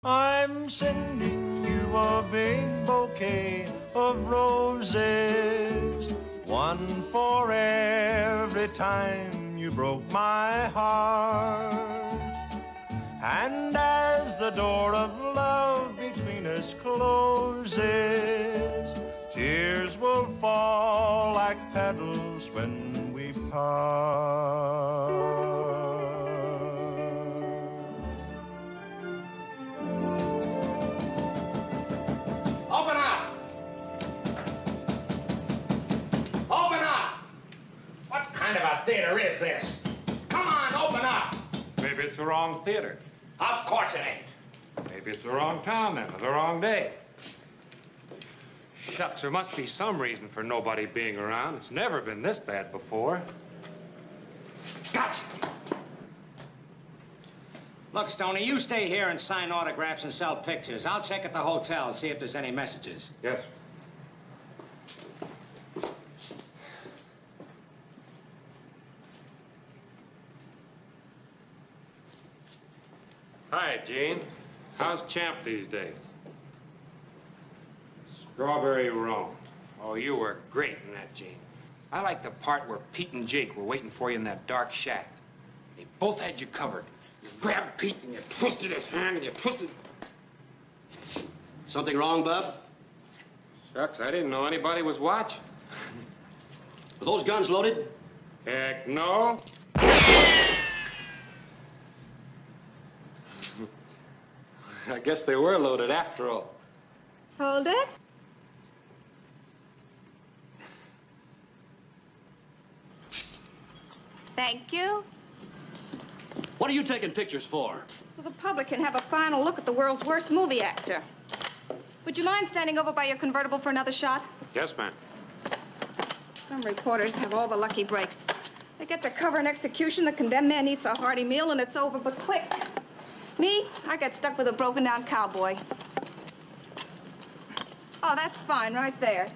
I'm sending you a big bouquet of roses, one for every time you broke my heart. And as the door of love between us closes, tears will fall like petals when we part. Open up! Open up! What kind of a theater is this? Come on, open up! Maybe it's the wrong theater. Of course it ain't. Maybe it's the wrong town then, or the wrong day. Shucks, there must be some reason for nobody being around. It's never been this bad before. Gotcha! Look, Stoney, you stay here and sign autographs and sell pictures. I'll check at the hotel and see if there's any messages. Yes. Hi, Gene. How's Champ these days? Strawberry Rome. Oh, you were great in that, Gene. I like the part where Pete and Jake were waiting for you in that dark shack. They both had you covered. You grabbed Pete and you twisted his hand and you twisted... Something wrong, Bub? Shucks, I didn't know anybody was watching. Were those guns loaded? Heck no. I guess they were loaded after all. Hold it. Thank you. What are you taking pictures for? So the public can have a final look at the world's worst movie actor. Would you mind standing over by your convertible for another shot? Yes, ma'am. Some reporters have all the lucky breaks. They get to cover an execution, the condemned man eats a hearty meal, and it's over, but quick. Me, I get stuck with a broken-down cowboy. Oh, that's fine, right there.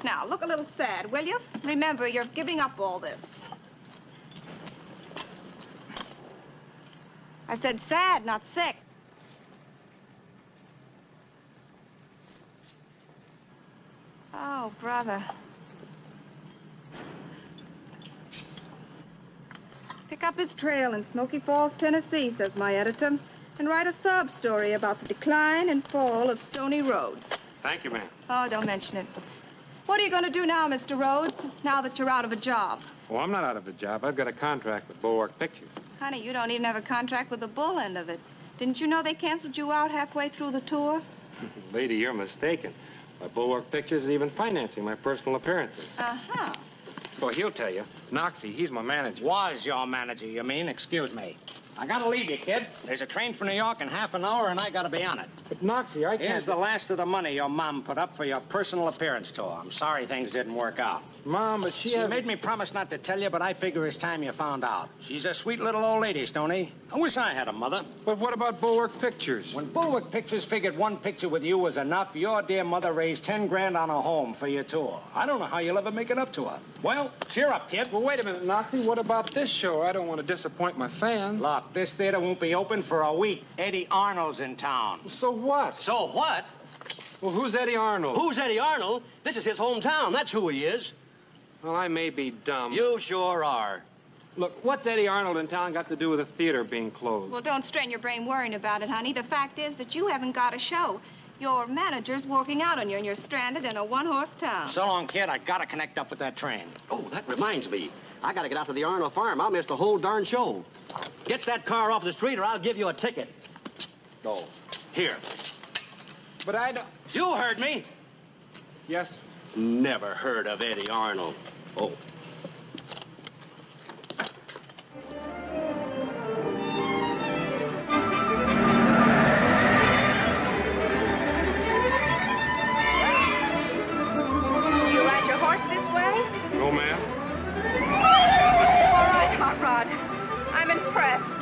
Now, look a little sad, will you? Remember, you're giving up all this. I said sad, not sick. Oh, brother. Pick up his trail in Smoky Falls, Tennessee, says my editor, and write a sob story about the decline and fall of Stony Rhodes. Thank you, ma'am. Oh, don't mention it. What are you going to do now, Mr. Rhodes, now that you're out of a job? Oh, I'm not out of a job. I've got a contract with Bulwark Pictures. Honey, you don't even have a contract with the bull end of it. Didn't you know they canceled you out halfway through the tour? Lady, you're mistaken. My Bulwark Pictures is even financing my personal appearances. Uh-huh. Well, he'll tell you. Noxie, he's my manager. Was your manager, you mean? Excuse me. I gotta leave you, kid. There's a train for New York in half an hour, and I gotta be on it. But, Noxie, I can't... Here's the last of the money your mom put up for your personal appearance tour. I'm sorry things didn't work out. Mom, but she made me promise not to tell you, but I figure it's time you found out. She's a sweet little old lady, Stoney. I wish I had a mother. But what about Bulwark Pictures? When Bulwark Pictures figured one picture with you was enough, your dear mother raised 10 grand on a home for your tour. I don't know how you'll ever make it up to her. Well, cheer up, kid. Well, wait a minute, Noxie. What about this show? I don't want to disappoint my fans. Look, this theater won't be open for a week. Eddy Arnold's in town. So what? So what? Well, who's Eddy Arnold? Who's Eddy Arnold? This is his hometown. That's who he is. Well, I may be dumb. You sure are. Look, what's Eddy Arnold in town got to do with the theater being closed? Well, don't strain your brain worrying about it, honey. The fact is that you haven't got a show. Your manager's walking out on you, and you're stranded in a one-horse town. So long, kid. I gotta connect up with that train. Oh, that reminds me. I gotta get out to the Arnold farm. I'll miss the whole darn show. Get that car off the street, or I'll give you a ticket. Oh, here. But I don't... You heard me. Yes? Never heard of Eddy Arnold. Oh. You ride your horse this way? No, ma'am. All right, Hot Rod. I'm impressed.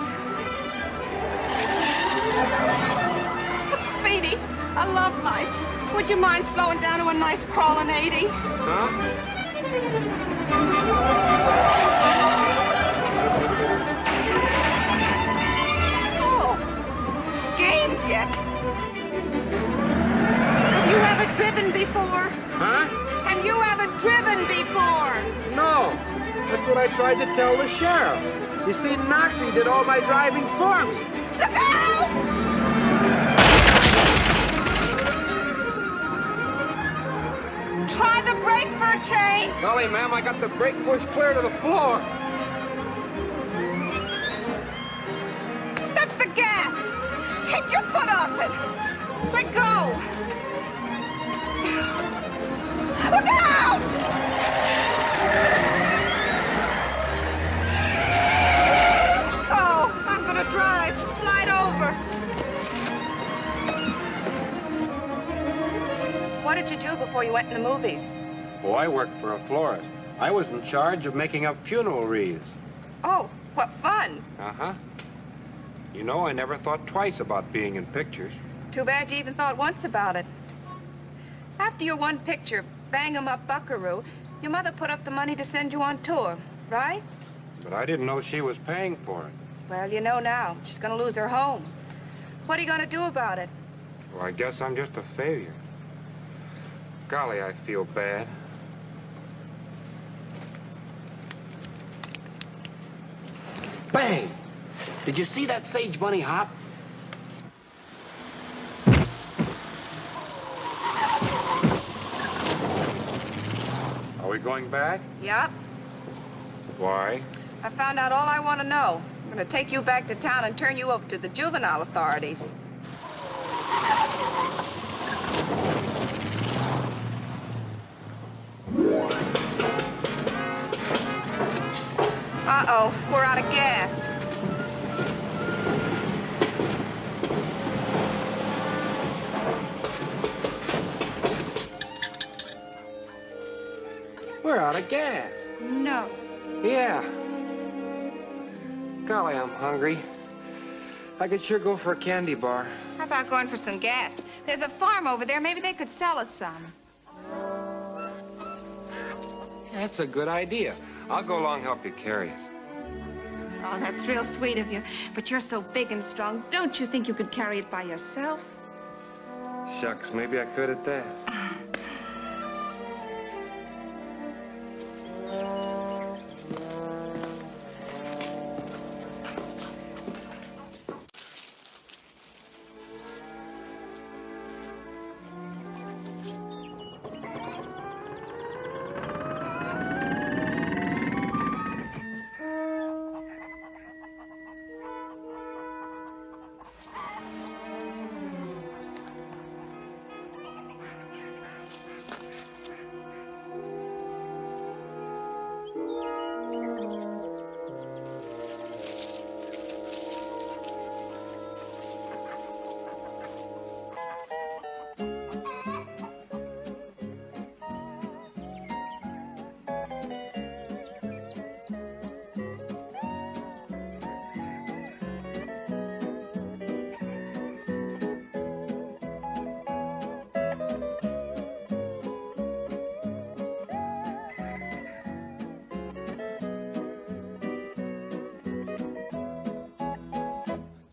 Look, Speedy, I love life. Would you mind slowing down to a nice crawling 80? Huh? Oh, games yet? driven before? Huh? Have you ever driven before? No. That's what I tried to tell the sheriff. You see, Noxie did all my driving for me. Look out! Try the brake for a change. Golly, ma'am, I got the brake pushed clear to the floor. That's the gas. Take your foot off it. Let go. Look out! Oh, I'm gonna drive. Slide over. What did you do before you went in the movies? Oh, I worked for a florist. I was in charge of making up funeral wreaths. Oh, what fun. Uh-huh. You know, I never thought twice about being in pictures. Too bad you even thought once about it. After your one picture, Bang 'em Up Buckaroo, your mother put up the money to send you on tour, right? But I didn't know she was paying for it. Well, you know now. She's gonna lose her home. What are you gonna do about it? Well, I guess I'm just a failure. Golly, I feel bad. Bang! Did you see that sage bunny hop? Are we going back? Yep. Why? I found out all I want to know. I'm gonna take you back to town and turn you over to the juvenile authorities. Uh-oh, we're out of gas. We're out of gas. No. Yeah. Golly, I'm hungry. I could sure go for a candy bar. How about going for some gas? There's a farm over there. Maybe they could sell us some. That's a good idea. I'll go along and help you carry it. Oh, that's real sweet of you. But you're so big and strong. Don't you think you could carry it by yourself? Shucks, maybe I could at that.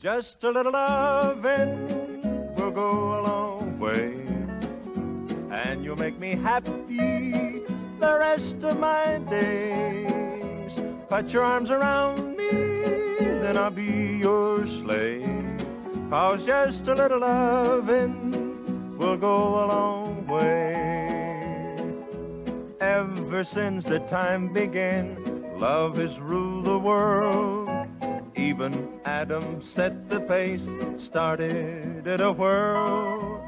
Just a little lovin' will go a long way, and you'll make me happy the rest of my days. Put your arms around me, then I'll be your slave. 'Cause just a little lovin' will go a long way. Ever since the time began, love has ruled the world. Even Adam set the pace, started it a whirl.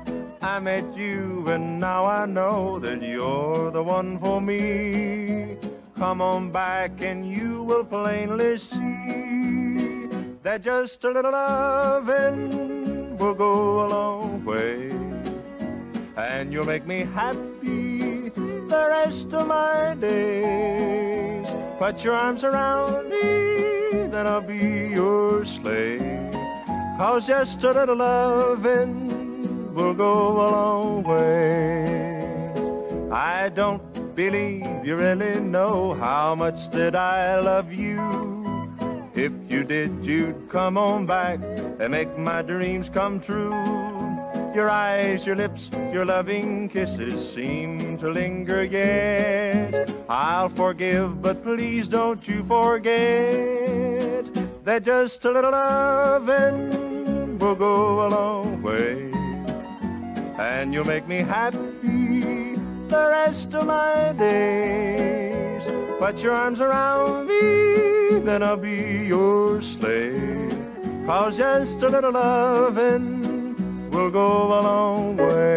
I met you and now I know that you're the one for me. Come on back and you will plainly see that just a little loving will go a long way. And you'll make me happy the rest of my days. Put your arms around me, then I'll be your slave. 'Cause just a little loving will go a long way. I don't believe you really know how much that I love you. If you did, you'd come on back and make my dreams come true. Your eyes, your lips, your loving kisses seem to linger yet. I'll forgive, but please don't you forget that just a little lovin' will go a long way. And you'll make me happy the rest of my days. Put your arms around me, then I'll be your slave. 'Cause just a little lovin' will go a long way.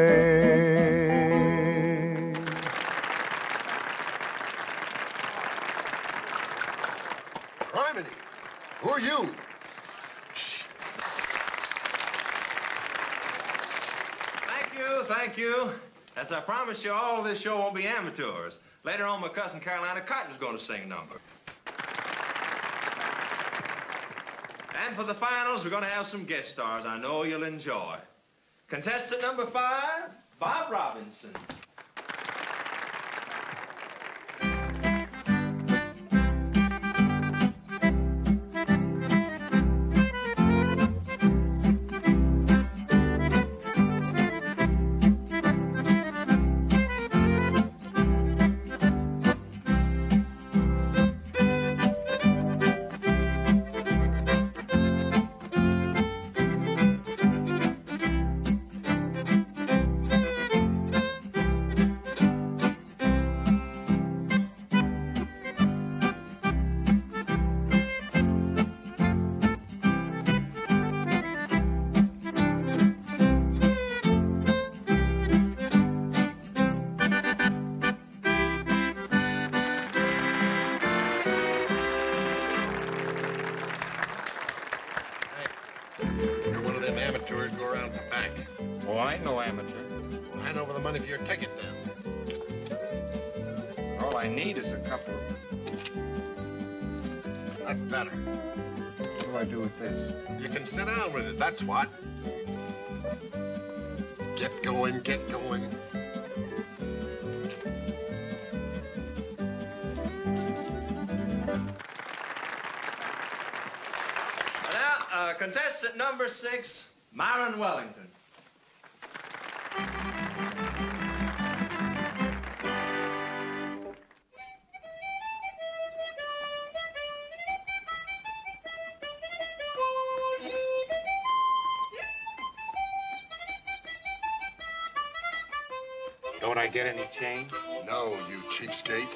Criminy, who are you? Shh. Thank you. As I promised you, all of this show won't be amateurs. Later on, my cousin Carolina Cotton's going to sing a number. And for the finals, we're going to have some guest stars I know you'll enjoy. Contestant number 5, Bob Robinson. For your ticket, then. All I need is a couple. That's better. What do I do with this? You can sit down with it, that's what. Get going, get going. Now, contestant number 6, Myron Wellington. Don't I get any change? No, you cheapskate.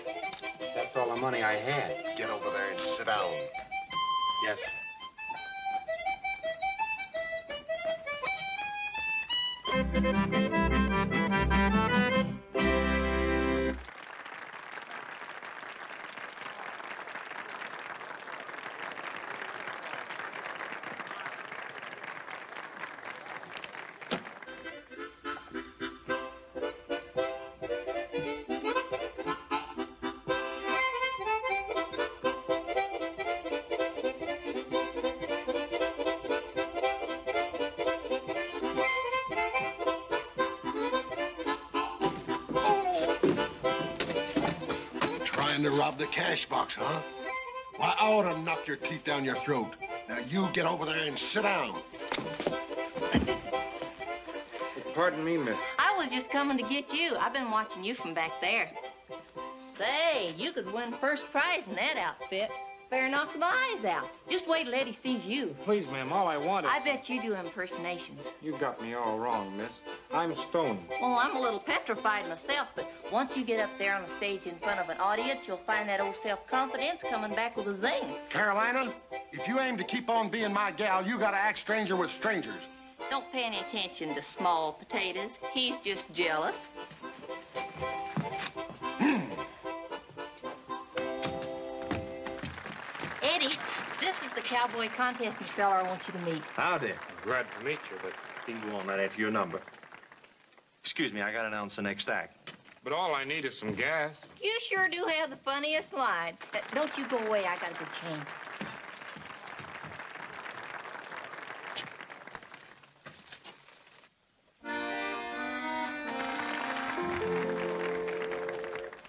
That's all the money I had. Get over there and sit down. Yes. To rob the cash box, huh? Why, I ought to knock your teeth down your throat. Now, you get over there and sit down. Pardon me, miss. I was just coming to get you. I've been watching you from back there. Say, you could win first prize in that outfit. Fair knocks my eyes out. Just wait till Eddie sees you. Please, ma'am, all I want is... I bet you do impersonations. You got me all wrong, miss. I'm stoned. Well, I'm a little petrified myself, but once you get up there on the stage in front of an audience, you'll find that old self-confidence coming back with a zing. Carolina, if you aim to keep on being my gal, you gotta act stranger with strangers. Don't pay any attention to small potatoes. He's just jealous. Eddie, this is the cowboy contesting fella I want you to meet. Howdy. Glad to meet you, but... You can go on right after your number. Excuse me, I gotta announce the next act. But all I need is some gas. You sure do have the funniest line. Don't you go away, I got a good chain.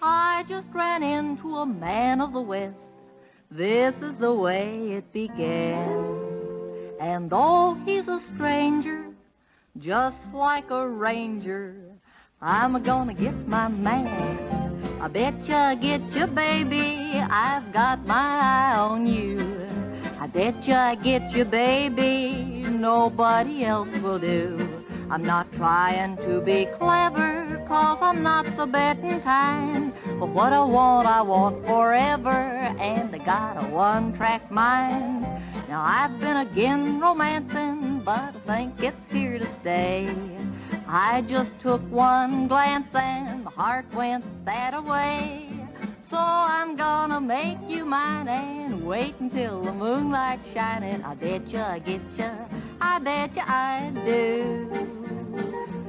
I just ran into a man of the West. This is the way it began. And though he's a stranger, just like a ranger. I'm gonna get my man. I betcha get you, baby, I've got my eye on you. I betcha I get you, baby, nobody else will do. I'm not trying to be clever, 'cause I'm not the betting kind. But what I want forever, and I got a one-track mind. Now I've been again romancing, but I think it's here to stay. I just took one glance and my heart went that away. So I'm gonna make you mine and wait until the moonlight's shining. I betcha I get you, I betcha I do.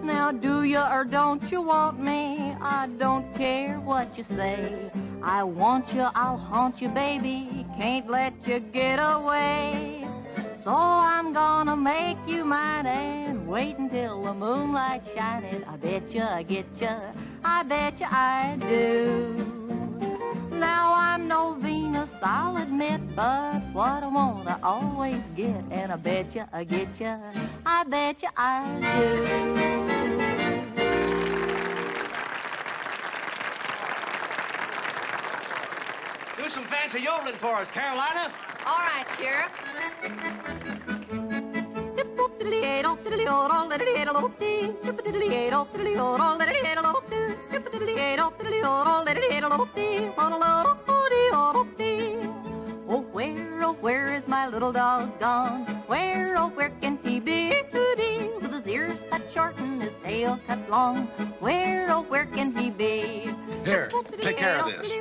Now do you or don't you want me? I don't care what you say. I want you, I'll haunt you, baby, can't let you get away. So I'm gonna make you mine and wait until the moonlight's shining. I betcha I get you, I betcha I do. Now I'm no Venus, I'll admit, but what I want I always get. And I betcha I get you, I betcha I do. Do some fancy yodeling for us, Carolina. All right, Sheriff. Oh, where is my little dog gone? Where, oh, where can he be? With his ears cut short and his tail cut long. Where, oh, where can he be? Here, take care of this.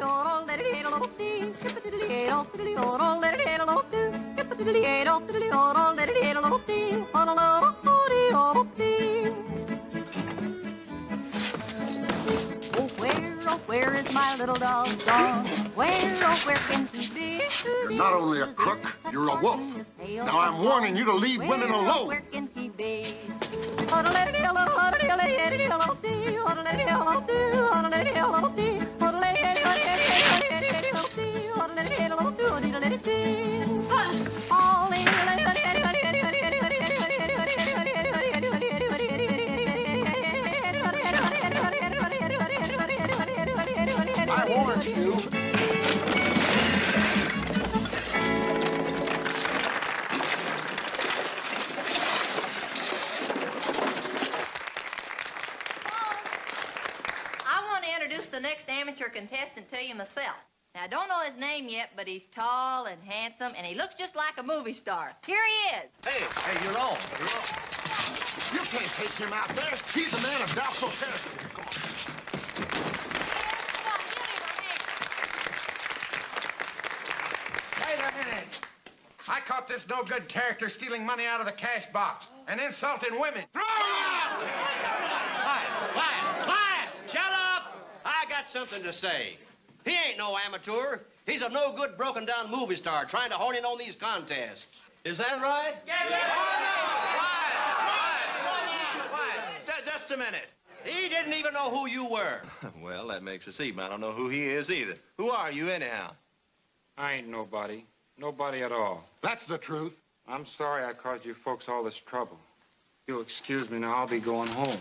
Oh, where is my little dog gone? Where, oh, where can he be? You're not only a crook, you're a wolf. Now I'm warning you to leave women alone. Where can he be? I warned you. The next amateur contestant to you myself. Now, I don't know his name yet, but he's tall and handsome, and he looks just like a movie star. Here he is. Hey, you're on. You can't take him out there. He's a man of doubtful character. Come on. Wait a minute. I caught this no-good character stealing money out of the cash box and insulting women. Throw him out! Quiet! Shut up! I got something to say. He ain't no amateur. He's a no-good, broken-down movie star trying to hone in on these contests. Is that right? Quiet. Just a minute. He didn't even know who you were. Well, that makes us even. I don't know who he is either. Who are you, anyhow? I ain't nobody. Nobody at all. That's the truth. I'm sorry I caused you folks all this trouble. You'll excuse me now. I'll be going home.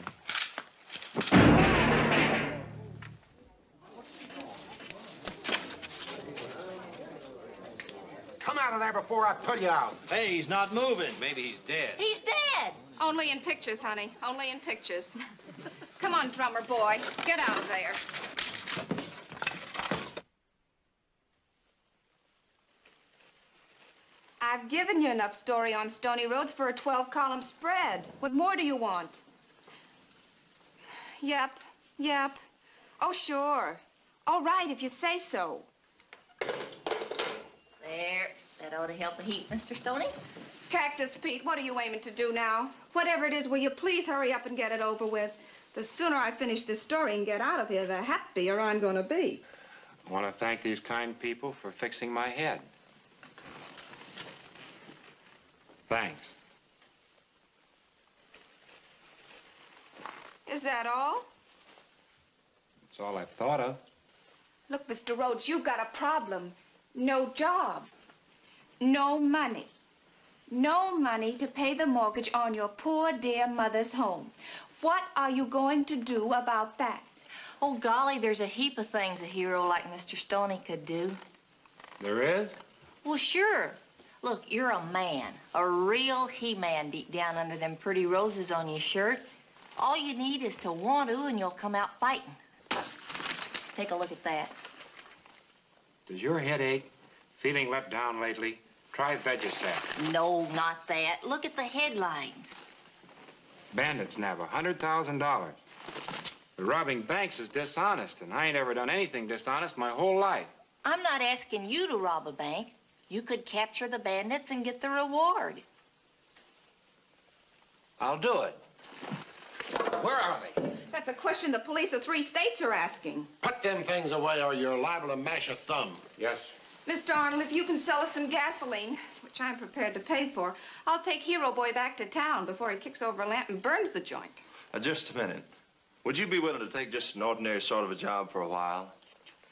Come out of there before I pull you out. Hey, he's not moving. Maybe he's dead. He's dead. Only in pictures, honey. Only in pictures. Come on, drummer boy. Get out of there. I've given you enough story on Stony Roads for a 12-column spread. What more do you want? Yep. Oh, sure. All right, if you say so. There. That ought to help a heap, Mr. Stoney. Cactus Pete, what are you aiming to do now? Whatever it is, will you please hurry up and get it over with? The sooner I finish this story and get out of here, the happier I'm going to be. I want to thank these kind people for fixing my head. Thanks. Is that all? That's all I've thought of. Look, Mr. Rhodes, you've got a problem. No job. No money. No money to pay the mortgage on your poor, dear mother's home. What are you going to do about that? Oh, golly, there's a heap of things a hero like Mr. Stoney could do. There is? Well, sure. Look, you're a man, a real he-man deep down under them pretty roses on your shirt. All you need is to want to, and you'll come out fighting. Take a look at that. Does your head ache? Feeling let down lately? Try Vegisat. No, not that. Look at the headlines. Bandits nab $100,000. But robbing banks is dishonest, and I ain't ever done anything dishonest my whole life. I'm not asking you to rob a bank. You could capture the bandits and get the reward. I'll do it. Where are they? That's a question the police of 3 states are asking. Put them things away or you're liable to mash a thumb. Yes. Mr. Arnold, if you can sell us some gasoline, which I'm prepared to pay for, I'll take Hero Boy back to town before he kicks over a lamp and burns the joint. Just a minute. Would you be willing to take just an ordinary sort of a job for a while?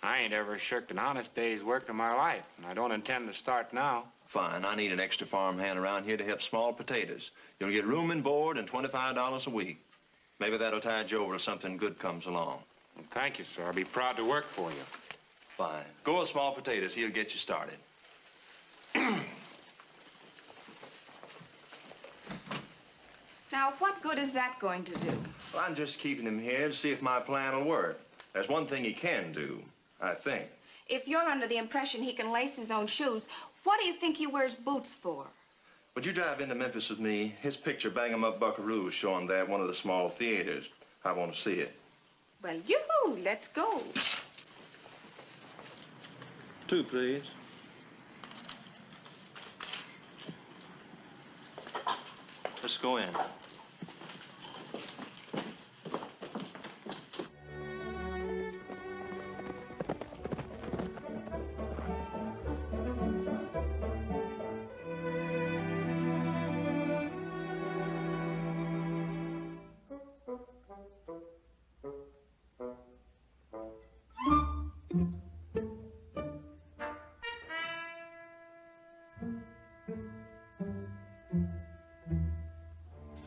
I ain't ever shirked an honest day's work in my life, and I don't intend to start now. Fine. I need an extra farm hand around here to help small potatoes. You'll get room and board and $25 a week. Maybe that'll tide you over till something good comes along. Well, thank you, sir. I'll be proud to work for you. Fine. Go with small potatoes. He'll get you started. Now, what good is that going to do? Well, I'm just keeping him here to see if my plan will work. There's one thing he can do, I think. If you're under the impression he can lace his own shoes, what do you think he wears boots for? Would you drive into Memphis with me? His picture, Bang 'em Up Buckaroos, showing there at one of the small theaters. I want to see it. Well, yoo-hoo, let's go. 2, please. Let's go in.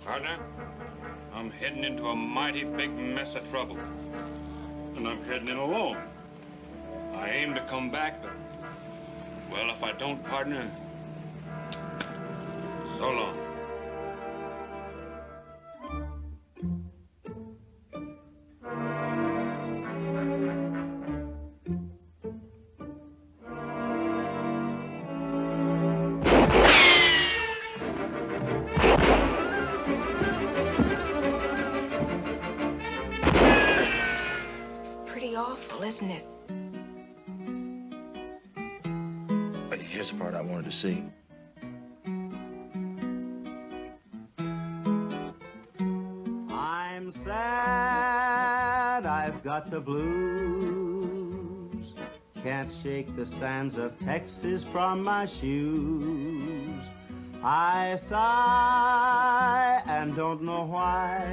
Partner, I'm heading into a mighty big mess of trouble. And I'm heading in alone. I aim to come back, but, well, if I don't, partner, so long. Isn't it? But here's the part I wanted to see. I'm sad, I've got the blues. Can't shake the sands of Texas from my shoes. I sigh and don't know why.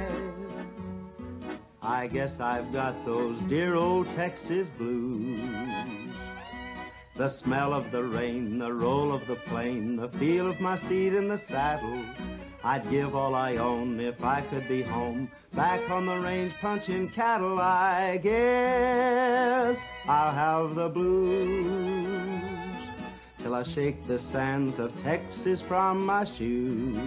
I guess I've got those dear old Texas blues. The smell of the rain, the roll of the plane, the feel of my seat in the saddle. I'd give all I own if I could be home, back on the range punching cattle. I guess I'll have the blues till I shake the sands of Texas from my shoes.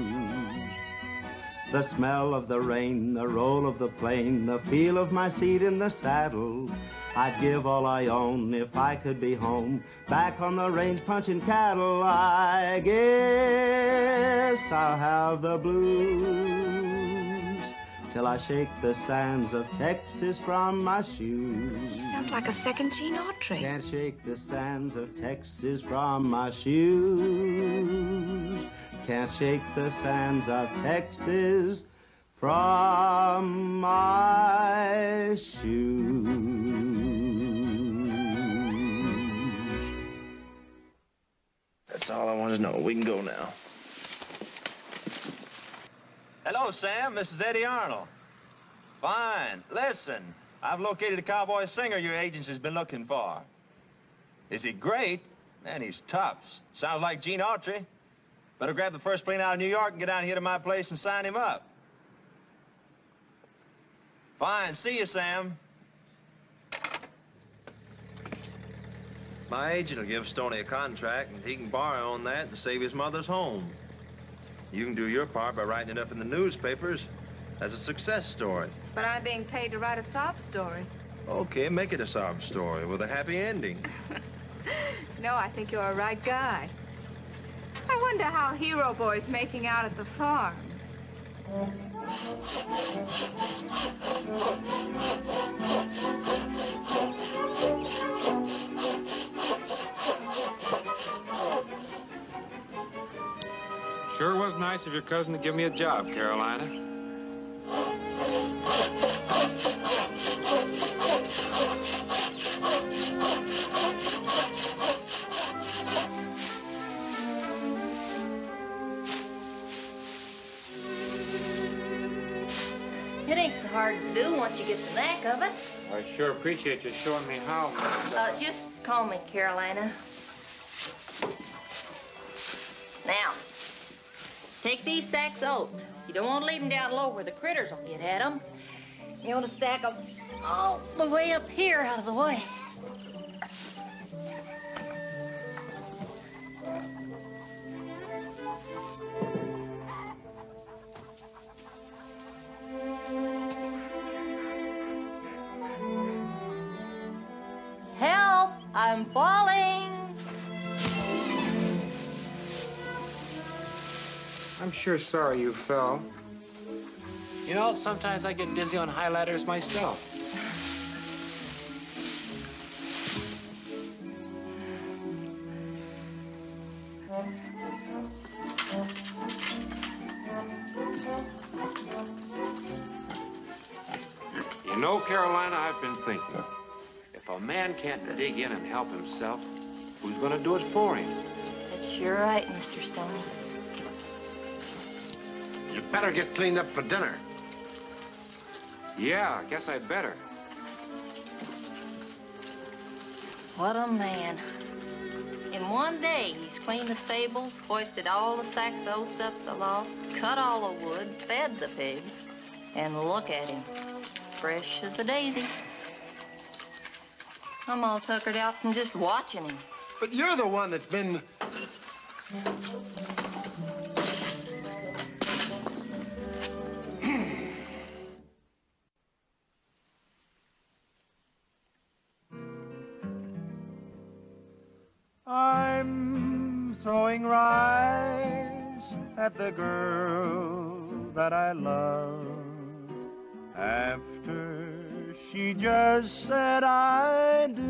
The smell of the rain, the roll of the plane, the feel of my seat in the saddle. I'd give all I own if I could be home, back on the range punching cattle. I guess I'll have the blues till I shake the sands of Texas from my shoes. He sounds like a second Gene Autry. Can't shake the sands of Texas from my shoes. Can't shake the sands of Texas from my shoes. That's all I wanted to know. We can go now. Hello, Sam. This is Eddy Arnold. Fine. Listen, I've located the cowboy singer your agency's been looking for. Is he great? Man, he's tops. Sounds like Gene Autry. Better grab the first plane out of New York and get down here to my place and sign him up. Fine. See you, Sam. My agent will give Stoney a contract, and he can borrow on that and save his mother's home. You can do your part by writing it up in the newspapers as a success story. But I'm being paid to write a sob story. Okay, make it a sob story with a happy ending. No, I think you're a right guy. I wonder how Hero Boy's making out at the farm. Sure was nice of your cousin to give me a job, Carolina. It ain't so hard to do once you get the knack of it. I sure appreciate you showing me how. Just call me Carolina. Now, take these sacks of oats. You don't want to leave them down low where the critters will get at them. You want to stack them all the way up here out of the way. Help! I'm falling! I'm sure sorry you fell. You know, sometimes I get dizzy on high ladders myself. You know, Carolina, I've been thinking. If a man can't dig in and help himself, who's going to do it for him? That's sure right, Mr. Stoney. You better get cleaned up for dinner. Yeah, I guess I'd better. What a man. In one day, he's cleaned the stables, hoisted all the sacks of oats up the loft, cut all the wood, fed the pigs, and look at him, fresh as a daisy. I'm all tuckered out from just watching him. But you're the one that's been... I'm throwing rice at the girl that I love after she just said I do.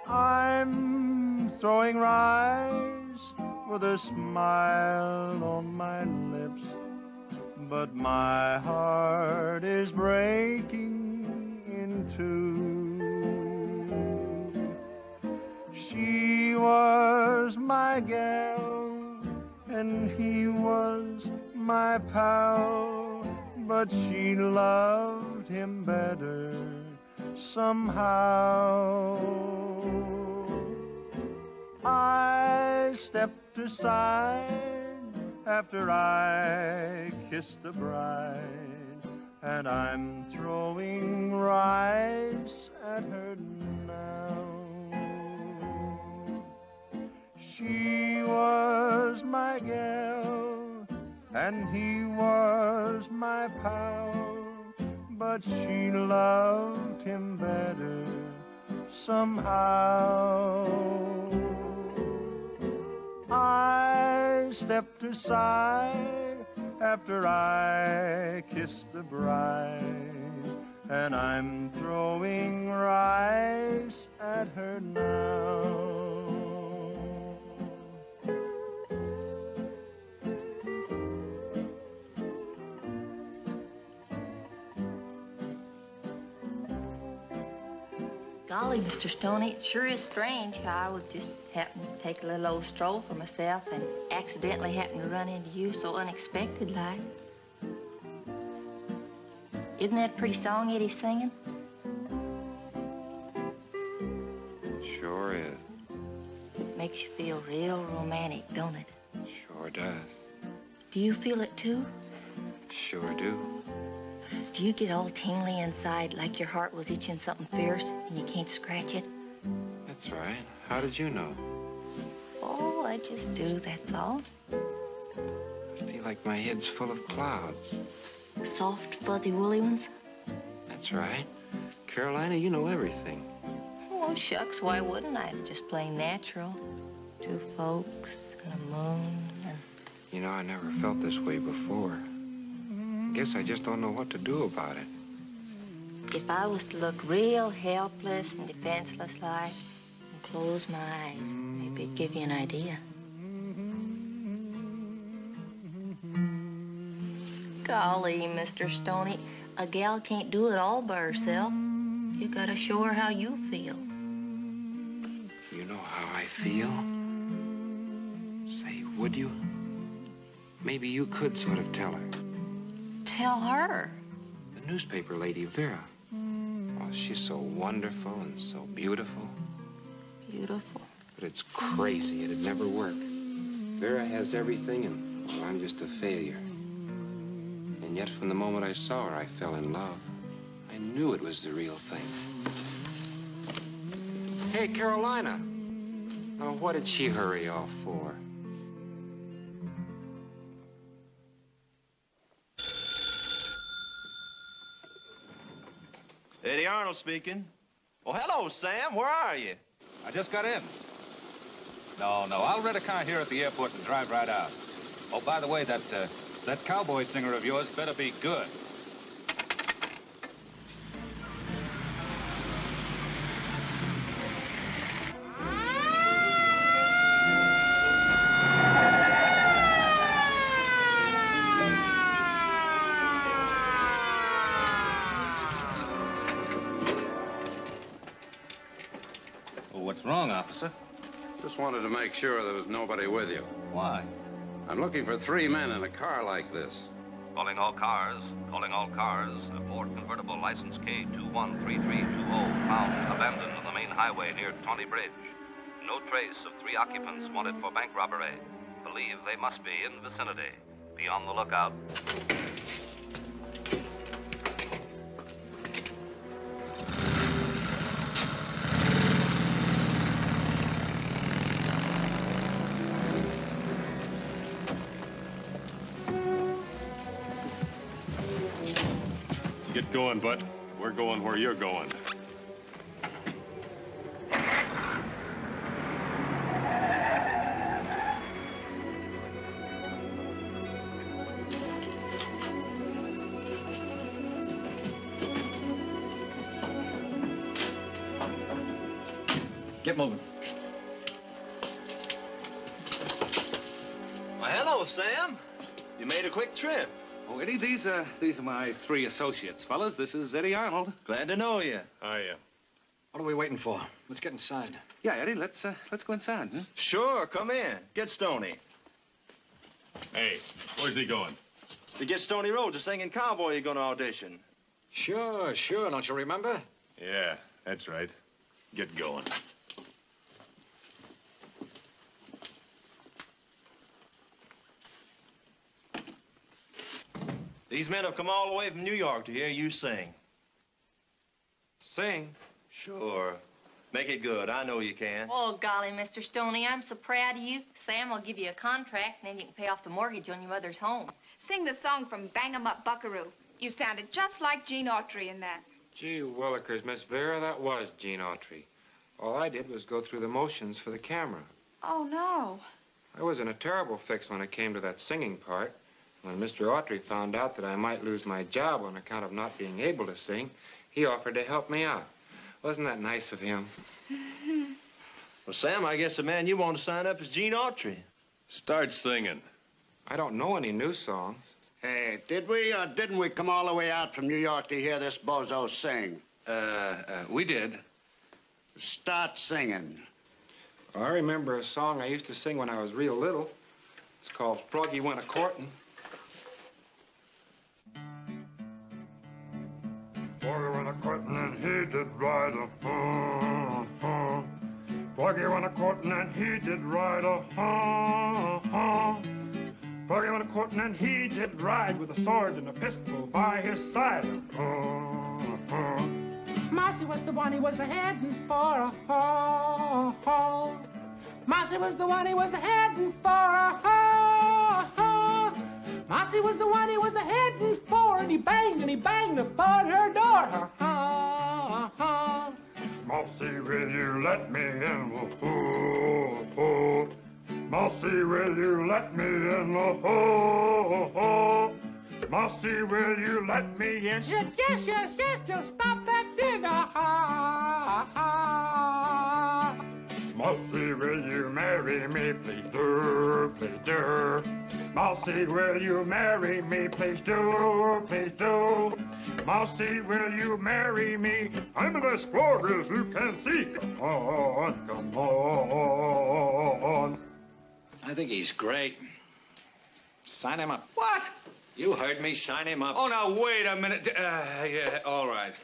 I'm throwing rice with a smile on my lips, but my heart is breaking in two. She was my gal, and he was my pal, but she loved him better somehow. I stepped aside after I kissed the bride, and I'm throwing rice at her now. She was my gal, and he was my pal, but she loved him better somehow. I stepped aside after I kissed the bride, and I'm throwing rice at her now. Golly, Mr. Stoney, it sure is strange how I would just happen to take a little old stroll for myself and accidentally happen to run into you so unexpected-like. Isn't that a pretty song Eddie's singing? Sure is. makes you feel real romantic, don't it? Sure does. Do you feel it too? Sure do. Do you get all tingly inside like your heart was itching something fierce and you can't scratch it? That's right. How did you know? Oh, I just do, that's all. I feel like my head's full of clouds. Soft, fuzzy, woolly ones? That's right. Carolina, you know everything. Oh, shucks, why wouldn't I? It's just plain natural. Two folks and a moon and... You know, I never felt this way before. Guess I just don't know what to do about it. If I was to look real helpless and defenseless like and close my eyes, maybe it'd give you an idea. Golly, Mr. Stoney, a gal can't do it all by herself. You gotta show her how you feel. You know how I feel? Say, would you? Maybe you could sort of tell her. Tell her. The newspaper lady, Vera. Oh, she's so wonderful and so beautiful. Beautiful. But it's crazy. It'd never work. Vera has everything, and well, I'm just a failure. And yet, from the moment I saw her, I fell in love. I knew it was the real thing. Hey, Carolina. Now, what did she hurry off for? Eddy Arnold speaking. Oh, hello, Sam. Where are you? I just got in. No, I'll rent a car here at the airport and drive right out. Oh, by the way, that cowboy singer of yours better be good. What's wrong, officer? Just wanted to make sure there was nobody with you. Why? I'm looking for 3 men in a car like this. Calling all cars. A Ford convertible license K213320 found abandoned on the main highway near Tawny Bridge. No trace of 3 occupants wanted for bank robbery. Believe they must be in vicinity. Be on the lookout. Get going, Bud. We're going where you're going. Get moving. Well, hello, Sam. You made a quick trip. Oh, Eddie, these are my 3 associates, fellas. This is Eddy Arnold. Glad to know you. Hiya. What are we waiting for? Let's get inside. Yeah, Eddie, let's go inside, huh? Sure, come in. Get Stoney. Hey, where's he going? To get Stoney Rhodes, a singing cowboy you're going to audition. Sure. Don't you remember? Yeah, that's right. Get going. These men have come all the way from New York to hear you sing. Sing? Sure. Make it good. I know you can. Oh, golly, Mr. Stoney, I'm so proud of you. Sam will give you a contract, and then you can pay off the mortgage on your mother's home. Sing the song from Bang 'em Up Buckaroo. You sounded just like Gene Autry in that. Gee willikers, Miss Vera, that was Gene Autry. All I did was go through the motions for the camera. Oh, no. I was in a terrible fix when it came to that singing part. When Mr. Autry found out that I might lose my job on account of not being able to sing, he offered to help me out. Wasn't that nice of him? Well, Sam, I guess the man you want to sign up is Gene Autry. Start singing. I don't know any new songs. Hey, did we or didn't we come all the way out from New York to hear this bozo sing? We did. Start singing. I remember a song I used to sing when I was real little. It's called Froggy Went A-Courtin'. Froggy went a-courtin' and he did right. Porgy went a-courting and he did ride Porgy went a-courting and he did ride with a sword and a pistol by his side. Mousy was the one he was a-heading for. Mousy was the one he was a-heading for. Mousy was the one he was a-heading for, and he banged upon her door. Mousy, will you let me in? Oh. Mousy, will you let me in? Oh. Mousy, will you let me in? Yes, just stop that dinner. Mousy, will you marry me? Please do, please do. Mousy, will you marry me? Please do, please do. Mousy, will you marry me? I'm an explorer, as you can see. Come on. I think he's great. Sign him up. What? You heard me. Sign him up. Oh, now, wait a minute. Yeah, all right.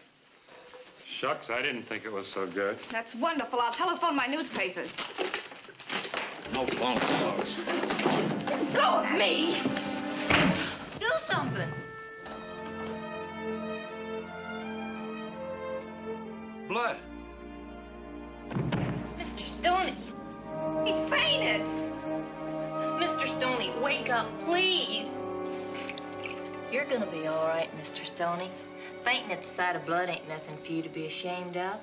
Shucks, I didn't think it was so good. That's wonderful. I'll telephone my newspapers. No phone calls. Go of me! Do something. Blood. Mr. Stoney. He's fainted. Mr. Stoney, wake up, please. You're gonna be all right, Mr. Stoney. Fainting at the sight of blood ain't nothing for you to be ashamed of.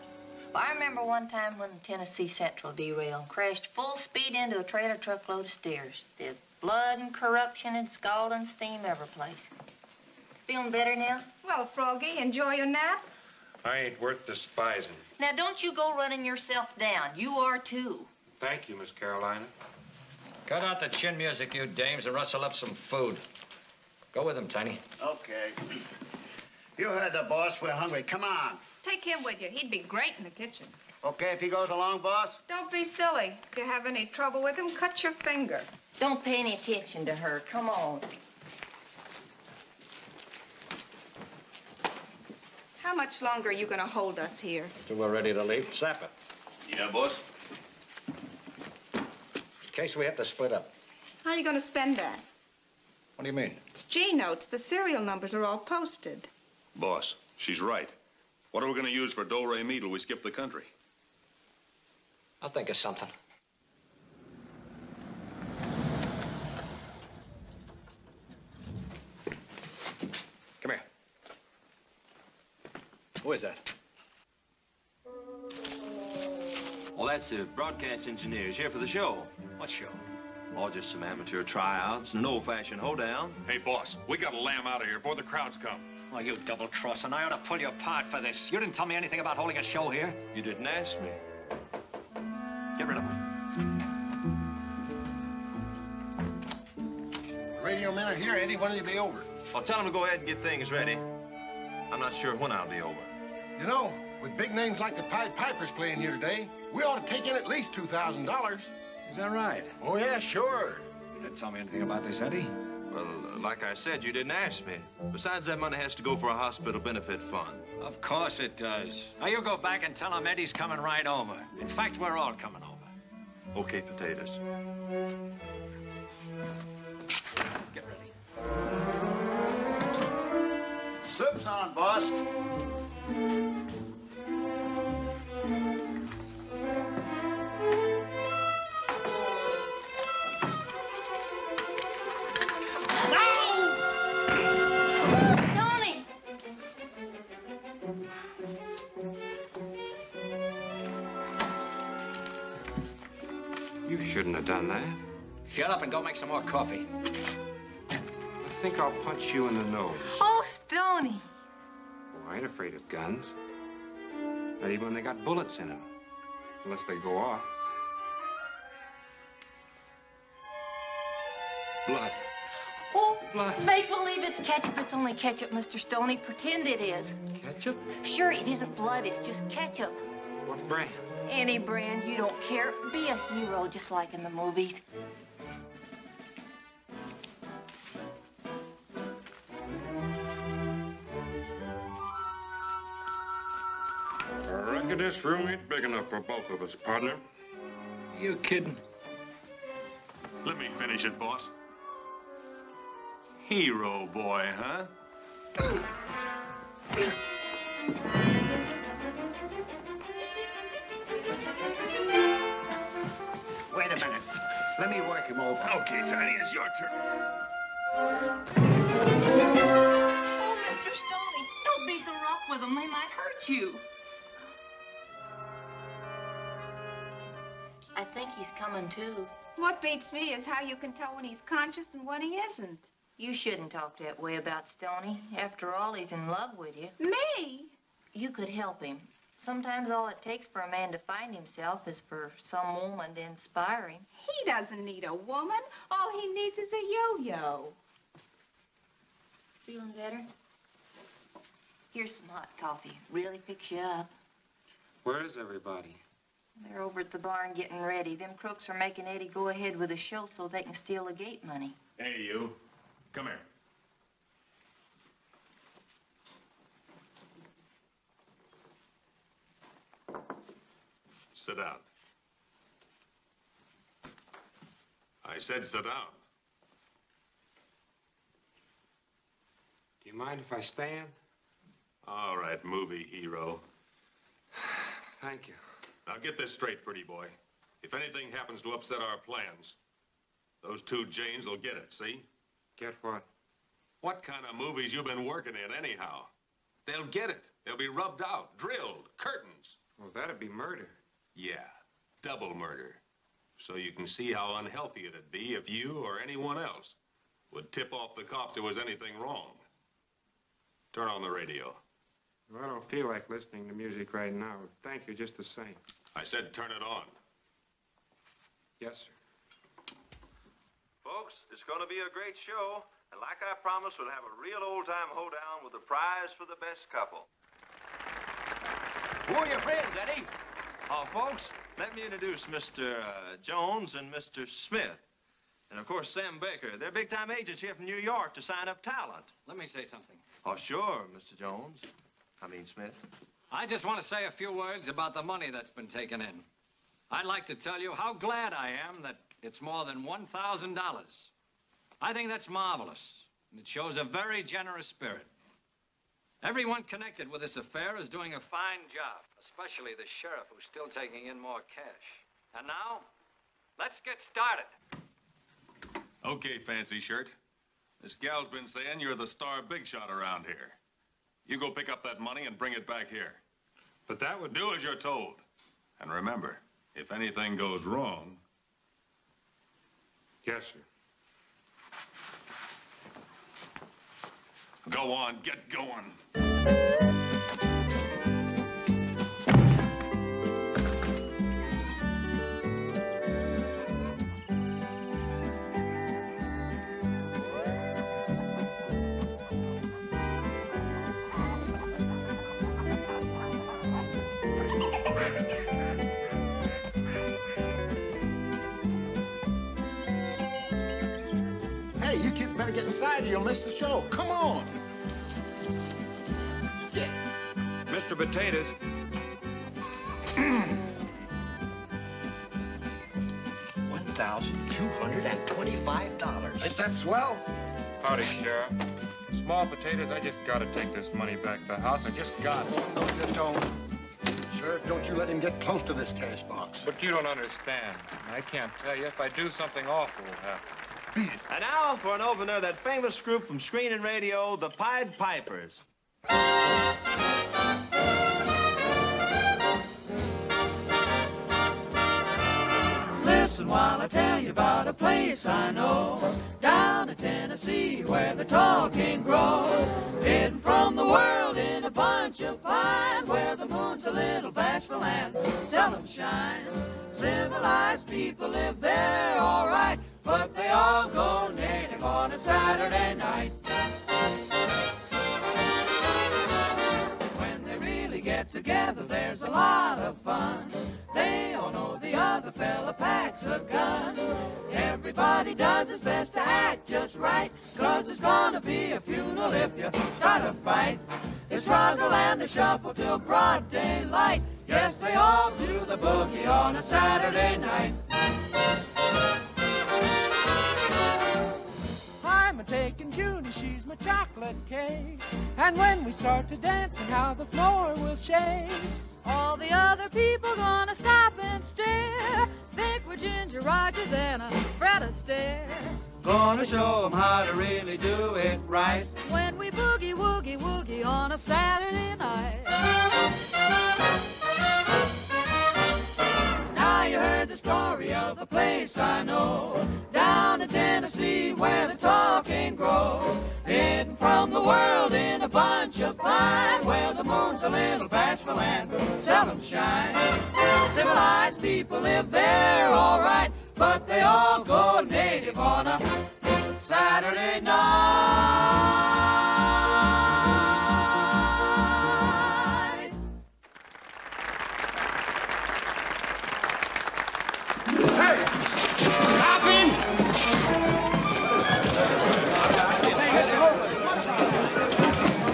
Well, I remember one time when the Tennessee Central derailed and crashed full speed into a trailer truckload of steers. There's blood and corruption and scalding steam every place. Feeling better now? Well, Froggy, enjoy your nap. I ain't worth despising. Now, don't you go running yourself down. You are, too. Thank you, Miss Carolina. Cut out the chin music, you dames, and rustle up some food. Go with him, Tiny. Okay. You heard the boss. We're hungry. Come on. Take him with you. He'd be great in the kitchen. Okay if he goes along, boss? Don't be silly. If you have any trouble with him, cut your finger. Don't pay any attention to her. Come on. How much longer are you going to hold us here? Till we're ready to leave. Zap it. Yeah, boss? In case we have to split up. How are you going to spend that? What do you mean? It's G-notes. The serial numbers are all posted. Boss, she's right. What are we going to use for do-re-mi till we skip the country? I'll think of something. Come here. Who is that? Well, that's the broadcast engineers here for the show. What show? Oh, just some amateur tryouts and an old-fashioned hoedown. Hey, boss, we got to lam out of here before the crowds come. Oh, you double-crossing. I ought to pull you apart for this. You didn't tell me anything about holding a show here. You didn't ask me. Get rid of him. Radio men are here, Eddie. When will you be over? Well, tell them to go ahead and get things ready. I'm not sure when I'll be over. You know, with big names like the Pied Pipers playing here today, we ought to take in at least $2,000. Is that right? Oh, yeah, sure. You didn't tell me anything about this, Eddie. Well, like I said, you didn't ask me. Besides, that money has to go for a hospital benefit fund. Of course it does. Now, you go back and tell them Eddie's coming right over. In fact, we're all coming over. Okay, potatoes. Get ready. Soup's on, boss. You shouldn't have done that. Shut up and go make some more coffee. I think I'll punch you in the nose. Oh, Stoney. Oh, I ain't afraid of guns. Not even when they got bullets in them. Unless they go off. Blood. Oh, Blood. make believe it's ketchup. It's only ketchup, Mr. Stoney. Pretend it is. Ketchup? Sure, it isn't blood. It's just ketchup. What brand? Any brand, you don't care. Be a hero, just like in the movies. I reckon this room ain't big enough for both of us, partner. You kidding? Let me finish it, boss. Hero boy, huh? Wait a minute. Let me work him over. Okay, Tiny, it's your turn. Oh, Mr. Stoney, don't be so rough with them. They might hurt you. I think he's coming too. What beats me is how you can tell when he's conscious and when he isn't. You shouldn't talk that way about Stoney. After all, he's in love with you. Me? You could help him. Sometimes all it takes for a man to find himself is for some woman to inspire him. He doesn't need a woman. All he needs is a yo-yo. Feeling better? Here's some hot coffee. Really picks you up. Where is everybody? They're over at the barn getting ready. Them crooks are making Eddie go ahead with the show so they can steal the gate money. Hey, you. Come here. Sit down. I said sit down. Do you mind if I stand? All right, movie hero. Thank you. Now get this straight, pretty boy. If anything happens to upset our plans, those two Janes will get it, see? Get what? What kind of movies you been working in, anyhow? They'll get it. They'll be rubbed out, drilled, curtains. Well, that'd be murder. Yeah, double murder. So you can see how unhealthy it'd be if you or anyone else would tip off the cops there was anything wrong. Turn on the radio. Well, I don't feel like listening to music right now. Thank you just the same. I said turn it on. Yes, sir. Folks, it's going to be a great show. And like I promised, we'll have a real old-time hoedown with a prize for the best couple. Who are your friends, Eddie? Oh, folks, let me introduce Mr. Jones and Mr. Smith. And, of course, Sam Baker. They're big-time agents here from New York to sign up talent. Let me say something. Oh, sure, Mr. Jones. Smith. I just want to say a few words about the money that's been taken in. I'd like to tell you how glad I am that it's more than $1,000. I think that's marvelous, and it shows a very generous spirit. Everyone connected with this affair is doing a fine job, especially the sheriff, who's still taking in more cash. And now, let's get started. Okay, fancy shirt. This gal's been saying you're the star big shot around here. You go pick up that money and bring it back here. But that would... Do as you're told. And remember, if anything goes wrong... Yes, sir. Go on, get going. Hey, you kids better get inside or you'll miss the show. Come on. Yeah. Mr. Potatoes. $1,225. Ain't that swell? Howdy, Sheriff. Small Potatoes, I just gotta take this money back to the house. I just got it. No, you don't. Sheriff, don't you let him get close to this cash box. But you don't understand. I can't tell you. If I do, something awful will happen. And now for an opener, that famous group from screen and radio, the Pied Pipers. Listen while I tell you about a place I know down in Tennessee where the tall king grows, hidden from the world in a bunch of pines where the moon's a little bashful and seldom shines. Civilized people live there, all right, but they all go native on a Saturday night. When they really get together, there's a lot of fun. They all know the other fella packs a gun. Everybody does his best to act just right, 'cause there's gonna be a funeral if you start a fight. They struggle and they shuffle till broad daylight. Yes, they all do the boogie on a Saturday night. I'm a-taking Junie, she's my chocolate cake. And when we start to dance, and how the floor will shake. All the other people gonna stop and stare. Think we're Ginger Rogers and a Fred Astaire. Gonna show 'em how to really do it right. When we boogie, woogie, woogie on a Saturday night. Now you heard the story of the place I know, down in Tennessee where the talking grows. Hidden from the world in a bunch of pine, where the moon's a little bashful and seldom shines. Civilized people live there all right, but they all go native on a Saturday night. Hey! Stop him!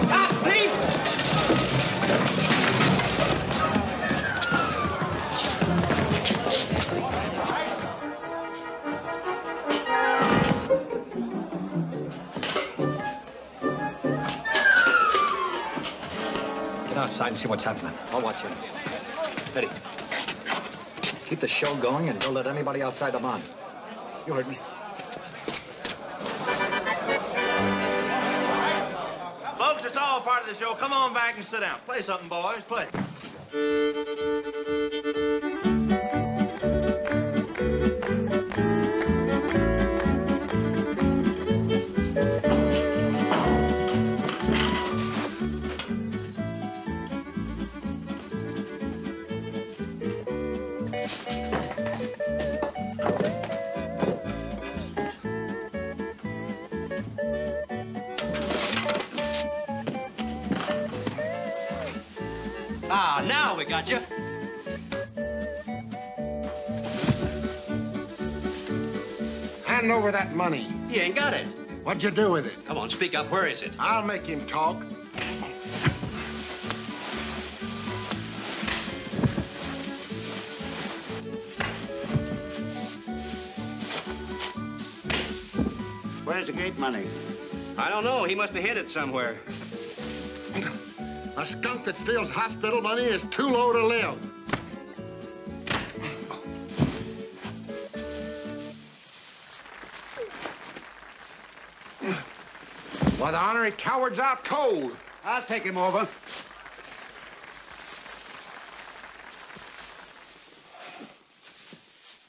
Stop, thief! Get outside and see what's happening. I'll watch you. Eddie, keep the show going and don't let anybody outside the barn. You heard me. Folks, it's all part of the show. Come on back and sit down. Play something, boys. Play. Ah, now we got you. Hand over that money. He ain't got it. What'd you do with it? Come on, speak up. Where is it? I'll make him talk. Where's the gate money? I don't know. He must have hid it somewhere. A skunk that steals hospital money is too low to live. Why, the honorary coward's out cold. I'll take him over.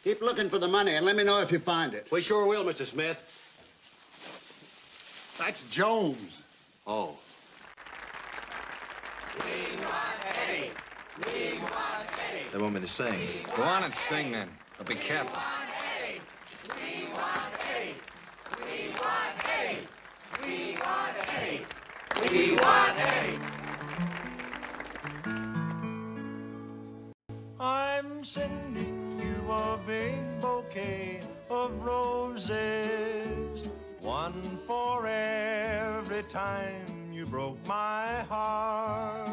Keep looking for the money and let me know if you find it. We sure will, Mr. Smith. That's Jones. Oh. They want me to sing. Go on and sing then, but be careful. I'm sending you a big bouquet of roses, one for every time you broke my heart.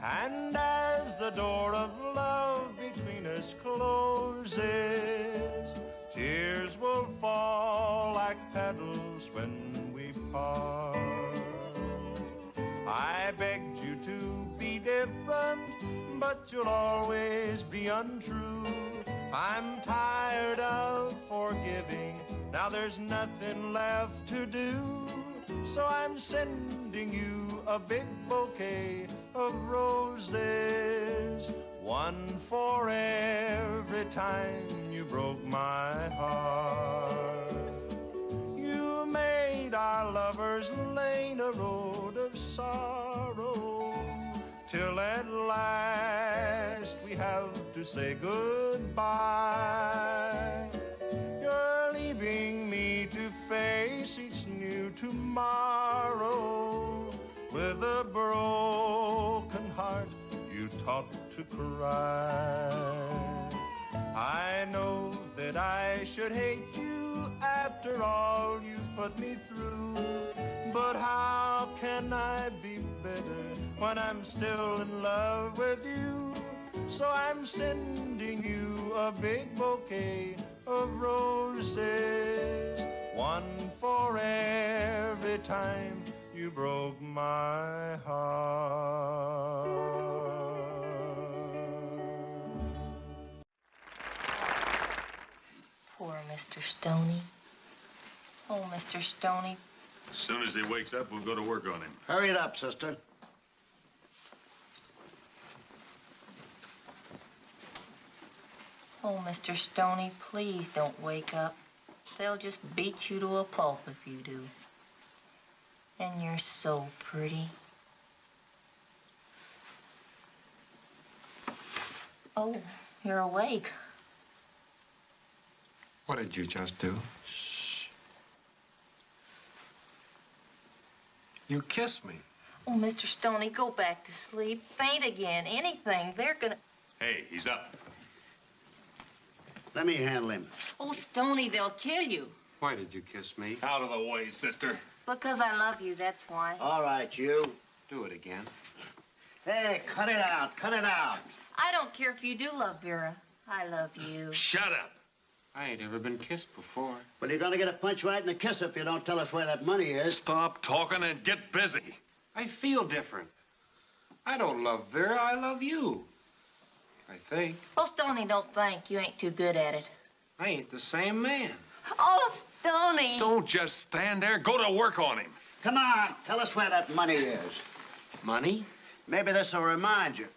And as the door of love between us closes, tears will fall like petals when we part. I begged you to be different, but you'll always be untrue. I'm tired of forgiving, now there's nothing left to do. So I'm sending you a big bouquet of roses, one for every time you broke my heart. You made our lovers' lane a road of sorrow, till at last we have to say goodbye. You're leaving me to face each new tomorrow with a broken heart you taught to cry. I know that I should hate you after all you put me through, but how can I be bitter when I'm still in love with you? So I'm sending you a big bouquet of roses, one for every time you broke my heart. Poor Mr. Stoney. Oh, Mr. Stoney. As soon as he wakes up, we'll go to work on him. Hurry it up, sister. Oh, Mr. Stoney, please don't wake up. They'll just beat you to a pulp if you do. And you're so pretty. Oh, you're awake. What did you just do? You kissed me. Oh, Mr. Stoney, go back to sleep. Faint again. Anything. They're gonna... Hey, he's up. Let me handle him. Oh, Stoney, they'll kill you. Why did you kiss me? Out of the way, sister. Because I love you, that's why. All right, you. Do it again. Hey, cut it out. Cut it out. I don't care if you do love Vera. I love you. Shut up. I ain't ever been kissed before. Well, you're gonna get a punch right in the kiss if you don't tell us where that money is. Stop talking and get busy. I feel different. I don't love Vera, I love you. I think. Oh, Stoney, don't think. You ain't too good at it. I ain't the same man. Oh, Stoney. Don't just stand there. Go to work on him. Come on, tell us where that money is. Money? Maybe this will remind you.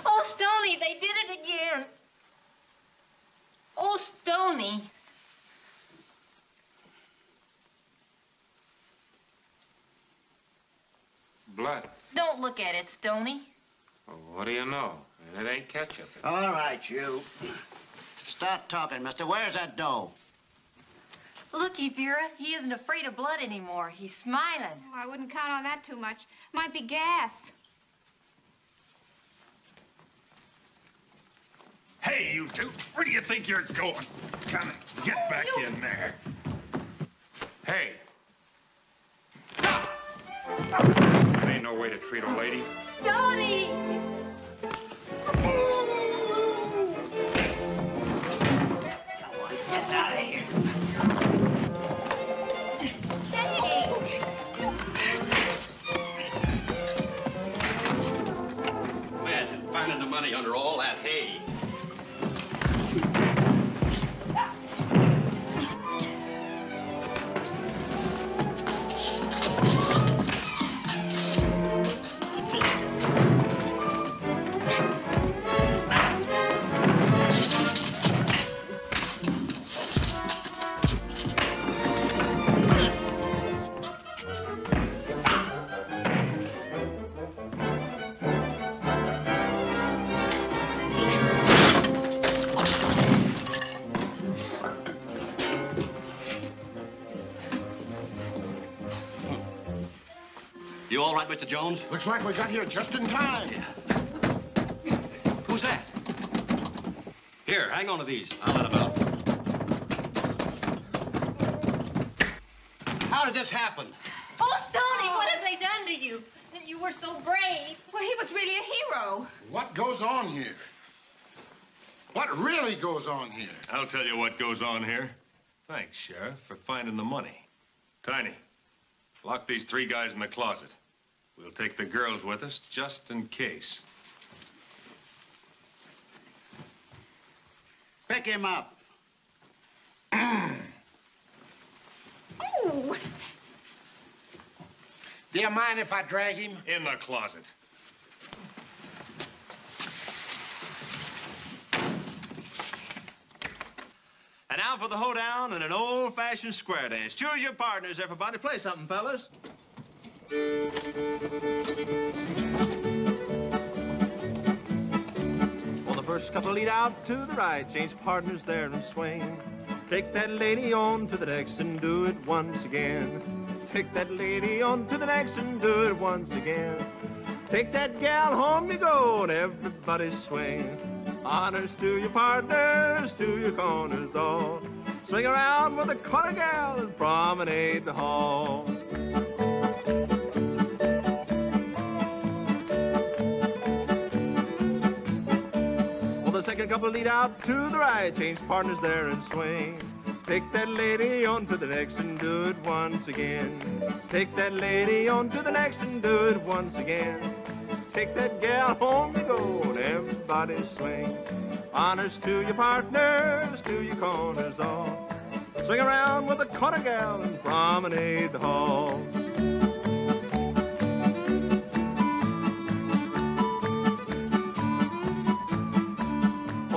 Oh, Stoney, they did it again. Oh, Stoney. Blood. Don't look at it, Stoney. Well, what do you know? It ain't ketchup. All right, you. Start talking, mister. Where's that dough? Looky, Vera, he isn't afraid of blood anymore. He's smiling. Oh, I wouldn't count on that too much. Might be gas. Hey, you two. Where do you think you're going? Come on, get back in there. Hey. That ain't no way to treat a lady. Stoney! Get out of here. Imagine finding the money under all that hay. You all right, Mr. Jones? Looks like we got here just in time. Who's that? Here, hang on to these. I'll let him out. How did this happen? Oh, Stoney, what have they done to you? And you were so brave. Well, he was really a hero. What goes on here? What really goes on here? I'll tell you what goes on here. Thanks, Sheriff, for finding the money. Tiny, lock these three guys in the closet. We'll take the girls with us just in case. Pick him up. Ooh! Do you mind if I drag him? In the closet. And now for the hoedown and an old-fashioned square dance. Choose your partners, everybody. Play something, fellas. Well, the first couple lead out to the right, change partners there and swing. Take that lady on to the next and do it once again. Take that lady on to the next and do it once again. Take that gal home you go and everybody swing. Honors to your partners, to your corners all. Swing around with a corner gal and promenade the hall. Second couple lead out to the right, change partners there and swing. Take that lady on to the next and do it once again. Take that lady on to the next and do it once again. Take that gal home you go and everybody swing. Honors to your partners, to your corners all. Swing around with a corner gal and promenade the hall.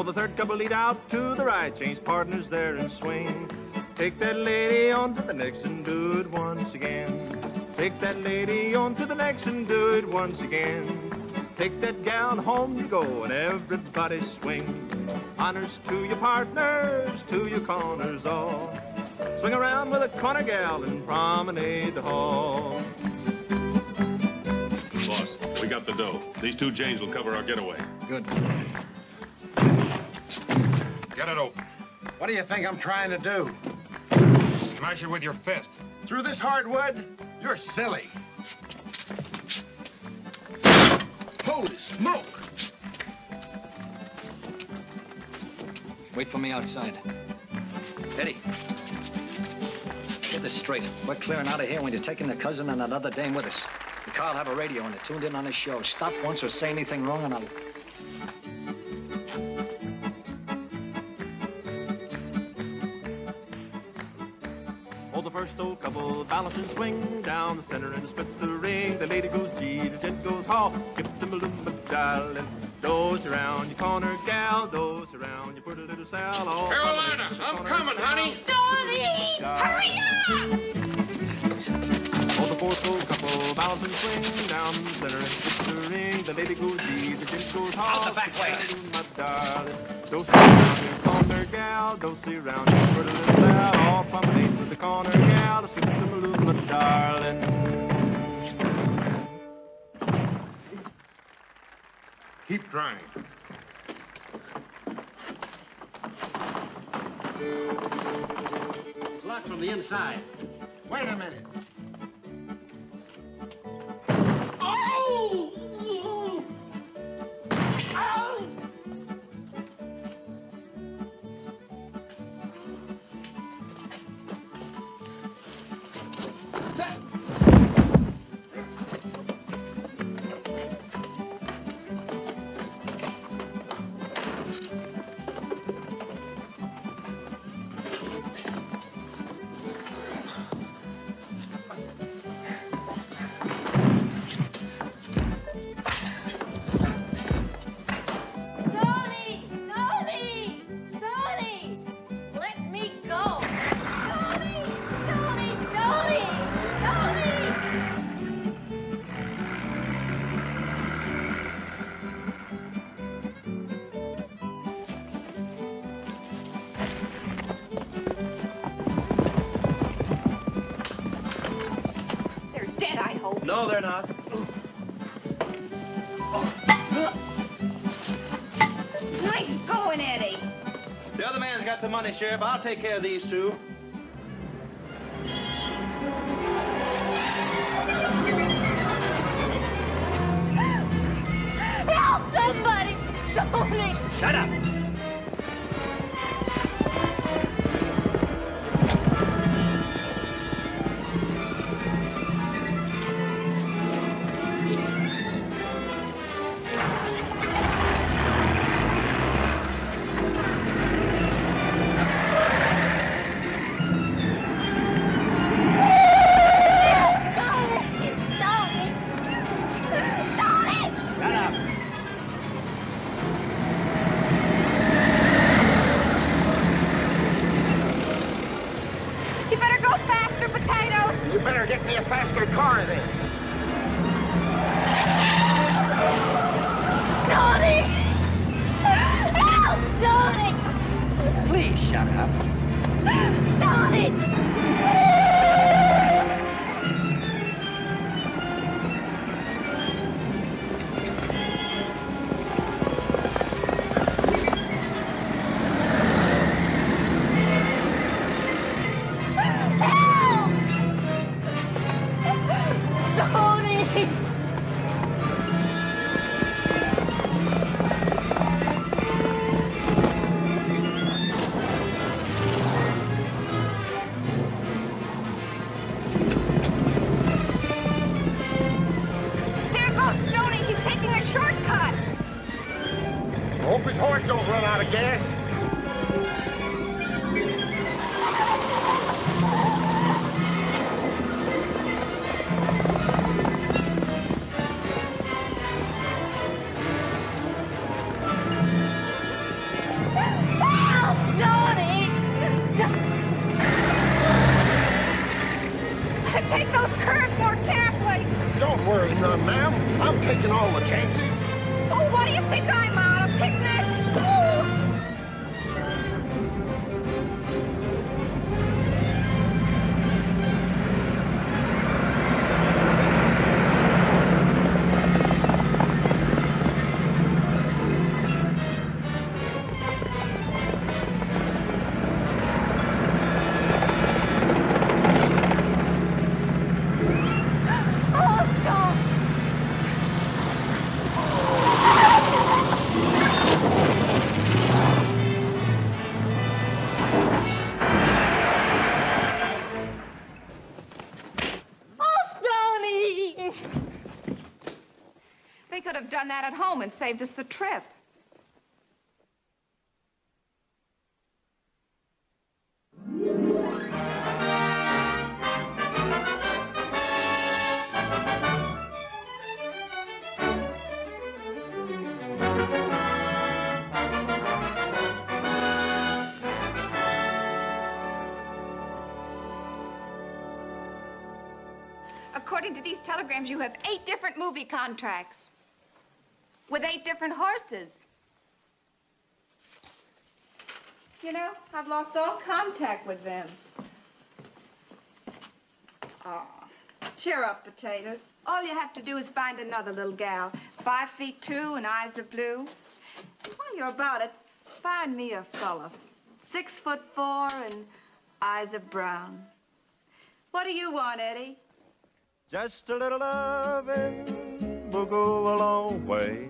The third couple lead out to the right, change partners there and swing. Take that lady on to the next and do it once again. Take that lady on to the next and do it once again. Take that gal home you go and everybody swing. Honors to your partners, to your corners all. Swing around with a corner gal and promenade the hall. Boss, we got the dough. These 2 Janes will cover our getaway. Good. Get it open. What do you think I'm trying to do? Smash it with your fist. Through this hardwood? You're silly. Holy smoke! Wait for me outside. Eddie, get this straight. We're clearing out of here when you're taking the cousin and that other dame with us. The car will have a radio and it tuned in on his show. Stop once or say anything wrong and I'll... First old couple balance and swing down the center and split the ring. The lady goes G, the gent goes haw. Skip the malumba darling. Dose around your corner, gal. Dose around your pretty little Sal. Oh, Carolina, I'm coming, honey. Stormy, hurry up! Oh, the fourth old couple balance and swing down the center and split the ring. The lady goes G, the gent goes haw. Out the back way. My darling. Dose around your corner, gal. Dose around your pretty little Sal. All promenade with the corner, gal. Let's get the malumba, darling. Keep trying. It's locked from the inside. Wait a minute. Oh! Ow! No, they're not. Nice going, Eddie. The other man's got the money, Sheriff. I'll take care of these 2. Help somebody! Tony! Shut up! cars don't run out of gas. Take those curves more carefully. Don't worry none, ma'am. I'm taking all the chances. Oh, what do you think I'm on? A picnic? Oh. Done that at home and saved us the trip. According to these telegrams, you have 8 different movie contracts. With 8 different horses. You know, I've lost all contact with them. Oh, cheer up, Potatoes. All you have to do is find another little gal, 5'2" and eyes of blue. And while you're about it, find me a fella, 6'4" and eyes of brown. What do you want, Eddie? Just a little lovin' will go a long way,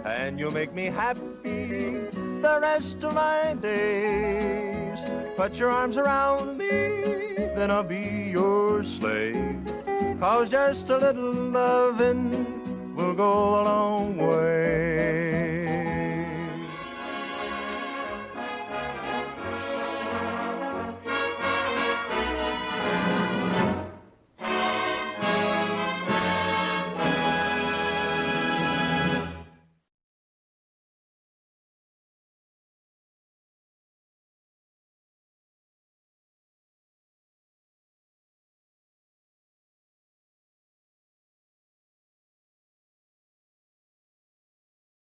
and you'll make me happy the rest of my days. Put your arms around me, then I'll be your slave, 'cause just a little lovin' will go a long way.